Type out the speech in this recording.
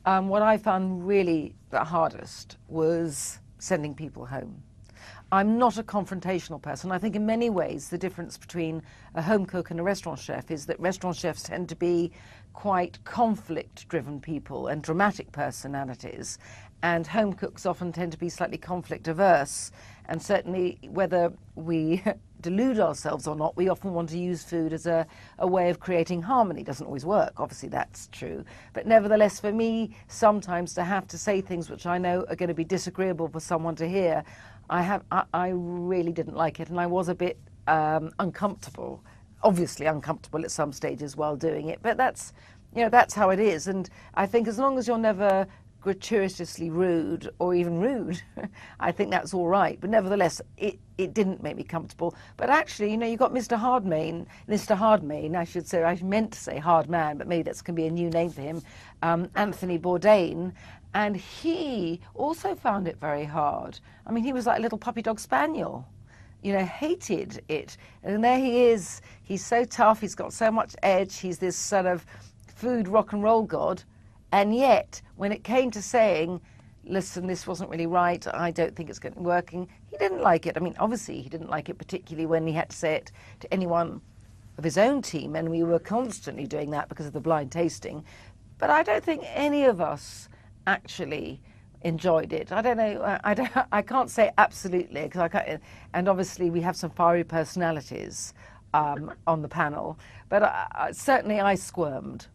What I found really the hardest was sending people home. I'm not a confrontational person. I think in many ways the difference between a home cook and a restaurant chef is that restaurant chefs tend to be quite conflict-driven people and dramatic personalities, and home cooks often tend to be slightly conflict-averse. And certainly, whether we delude ourselves or not, we often want to use food as a way of creating harmony. It doesn't always work, obviously that's true. But nevertheless, for me, sometimes to have to say things which I know are going to be disagreeable for someone to hear, I really didn't like it, and I was a bit uncomfortable, obviously uncomfortable at some stages while doing it, but that's how it is. And I think as long as you're never gratuitously rude or even rude, I think that's all right. But nevertheless, it didn't make me comfortable. But actually, you got Mr. Hardmain, I should say, I meant to say Hardman, but maybe that's going to be a new name for him, Anthony Bourdain, and he also found it very hard. I mean, he was like a little puppy dog spaniel, hated it. And there he is, he's so tough, he's got so much edge, he's this sort of food rock and roll god. And yet, when it came to saying, listen, this wasn't really right, I don't think it's going to be working, he didn't like it. I mean, obviously he didn't like it, particularly when he had to say it to anyone of his own team, and we were constantly doing that because of the blind tasting. But I don't think any of us actually enjoyed it. I don't know, I can't say absolutely, because and obviously we have some fiery personalities on the panel, but certainly I squirmed.